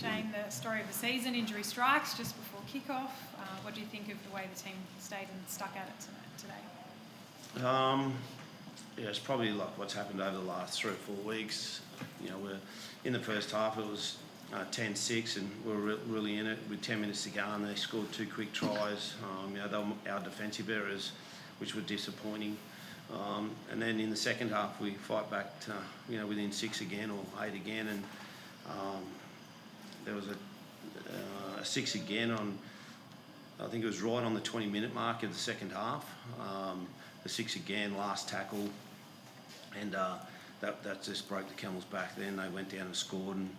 Shane, the story of the season, injury strikes just before kick-off. What do you think of the way the team stayed and stuck at it today? Yeah, it's probably like what's happened over the last 3 or 4 weeks. We're in the first half. It was 10-6, and we were really in it with 10 minutes to go, and they scored 2 quick tries. They were our defensive errors, which were disappointing. And then in the second half, we fight back to within 6 again or 8 again, and there was a 6 again on. I think it was right on the 20-minute mark of the second half. The 6 again, last tackle, and that just broke the camel's back. Then they went down and scored, and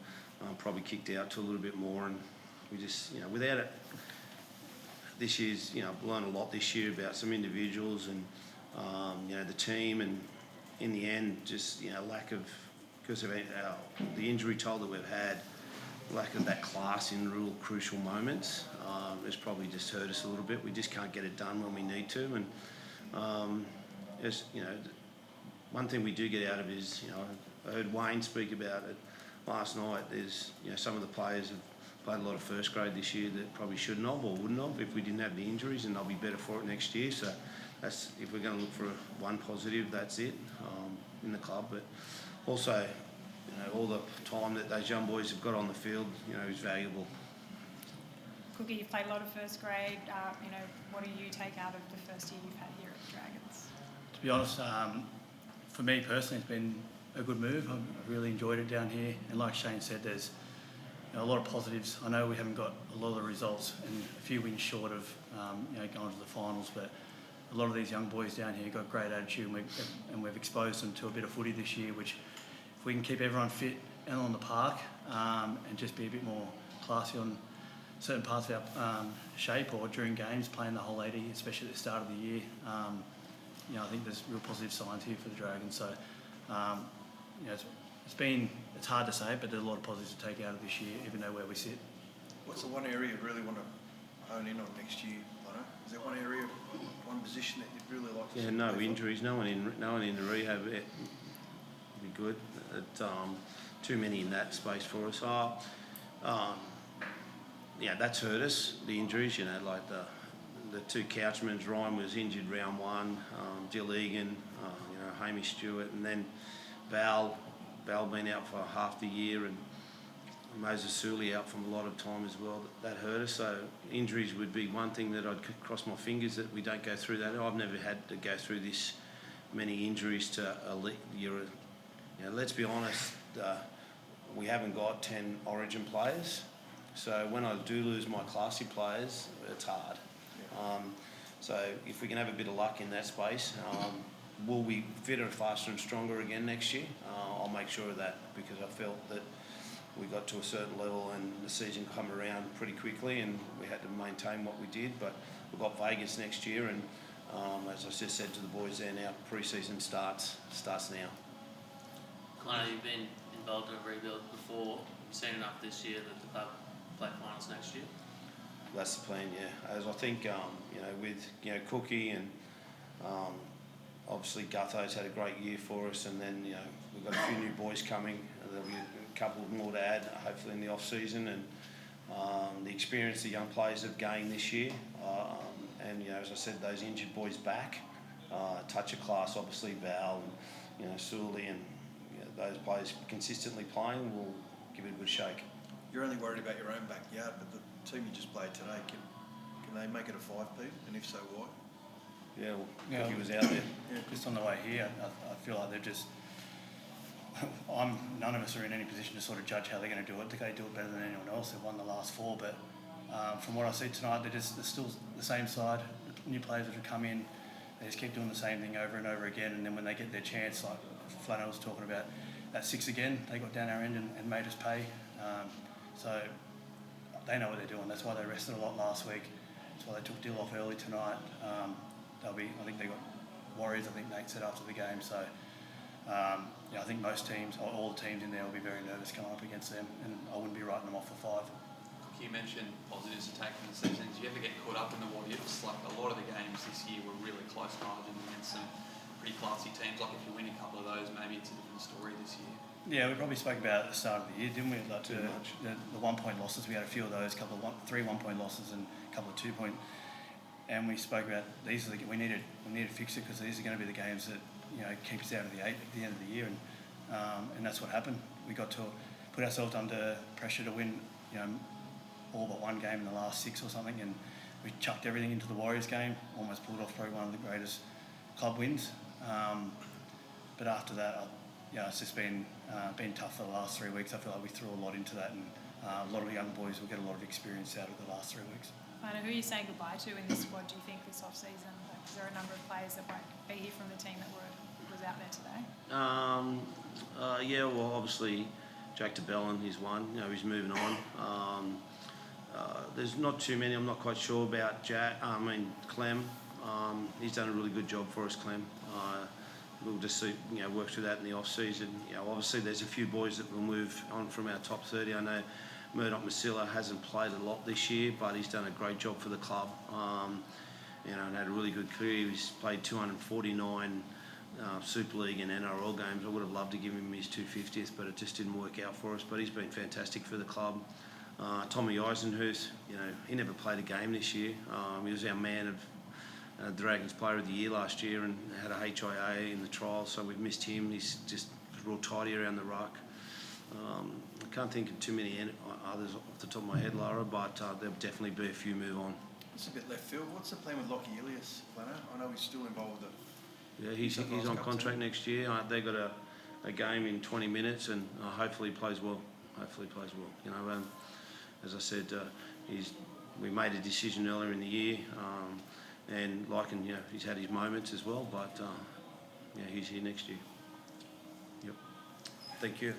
probably kicked out to a little bit more. And we just, without it, this year's, learned a lot this year about some individuals and, the team, and in the end, just, lack of, because of the injury toll that we've had, lack of that class in real crucial moments has probably just hurt us a little bit. We just can't get it done when we need to, and one thing we do get out of is, I heard Wayne speak about it last night. There's, some of the players have played a lot of first grade this year that probably shouldn't have or wouldn't have if we didn't have the injuries, and they'll be better for it next year. So that's, if we're going to look for one positive, that's it in the club. But also, all the time that those young boys have got on the field, is valuable. Cookie, you've played a lot of first grade. What do you take out of the first year you've had here at the Dragons? To be honest, for me personally, it's been a good move. I've really enjoyed it down here, and like Shane said, there's a lot of positives. I know we haven't got a lot of the results and a few wins short of going to the finals, but a lot of these young boys down here got great attitude, and we've exposed them to a bit of footy this year, which if we can keep everyone fit and on the park and just be a bit more classy on certain parts of our shape or during games, playing the whole 80, especially at the start of the year, I think there's real positive signs here for the Dragons. So, it's hard to say, but there's a lot of positives to take out of this year, even though where we sit. What's the one area you really want to hone in on next year, Lano? Is there one area, one position that you'd really like to see? No injuries, no one in the rehab. It'd be good. Too many in that space for us. That's hurt us, the injuries, like the 2 Couchmans. Ryan was injured round 1, Dill Egan, Hamish Stewart, and then Val been out for half the year, and Moses Sully out from a lot of time as well. That hurt us. So injuries would be one thing that I'd cross my fingers that we don't go through that. I've never had to go through this many injuries to elite. Let's be honest, we haven't got 10 Origin players. So when I do lose my classy players, it's hard. So if we can have a bit of luck in that space, will we fitter, faster and stronger again next year? I'll make sure of that, because I felt that we got to a certain level and the season come around pretty quickly, and we had to maintain what we did. But we've got Vegas next year, and as I just said to the boys there, now pre-season starts now. Connor, you've been involved in a rebuild before. You've seen enough this year that the club play finals next year? That's the plan, yeah. As I think, with Cookie and obviously Gutho's had a great year for us, and then we've got a few new boys coming. There'll be a couple more to add, hopefully in the off season, and the experience the young players have gained this year, and as I said, those injured boys back, touch of class, obviously Val and Sully, and those players consistently playing will give it a good shake. You're only worried about your own backyard, but the team you just played today, can they make it a 5-peat? And if so, why? Yeah, well, Cookie was out there. Yeah, just on the way here, I feel like they're just... none of us are in any position to sort of judge how they're going to do it. They do it better than anyone else. They've won the last 4, but from what I see tonight, they're still the same side. The new players that have come in, they just keep doing the same thing over and over again, and then when they get their chance, like Flanagan was talking about, that 6 again, they got down our end and made us pay. So they know what they're doing. That's why they rested a lot last week. That's why they took Dill off early tonight. I think they got Warriors, I think Nate said after the game. So I think most teams, or all the teams in there, will be very nervous coming up against them, and I wouldn't be writing them off for 5. You mentioned positives to take from the season. Do you ever get caught up in the what ifs? Like a lot of the games this year were really close margins against some pretty classy teams. Like if you win a couple of those, maybe it's a different story this year. Yeah, we probably spoke about it at the start of the year, didn't we? Like Too much. The 1 point losses, we had a few of those, three 1 point losses and a couple of 2 point. And we spoke about we need to fix it because these are going to be the games that keep us out of the 8 at the end of the year, and that's what happened. We got to put ourselves under pressure to win, all but one game in the last 6 or something, and we chucked everything into the Warriors game. Almost pulled off probably one of the greatest club wins. But after that, it's just been tough for the last 3 weeks. I feel like we threw a lot into that, and a lot of the young boys will get a lot of experience out of the last 3 weeks. Lana, who are you saying goodbye to in this squad, do you think, this off-season? Like, is there a number of players that won't be here from the team that was out there today? Yeah, well, obviously, Jack DeBellin is one. He's moving on. There's not too many. I'm not quite sure about Clem. He's done a really good job for us, Clem. We'll just see, work through that in the off-season. Obviously, there's a few boys that will move on from our top 30. I know Murdoch Masilla hasn't played a lot this year, but he's done a great job for the club. And had a really good career. He's played 249 Super League and NRL games. I would have loved to give him his 250th, but it just didn't work out for us. But he's been fantastic for the club. Tommy Eisenhuth, he never played a game this year. He was our man of Dragons Player of the Year last year and had a HIA in the trial, so we've missed him. He's just real tidy around the ruck. I can't think of too many others off the top of my head, Lara, but there'll definitely be a few move on. It's a bit left field. What's the plan with Lockie Ilias, Flanagan? I know he's still involved with it. Yeah, he's on contract next year. They've got a game in 20 minutes, and hopefully he plays well. As I said, we made a decision earlier in the year, and he's had his moments as well, but he's here next year. Yep. Thank you.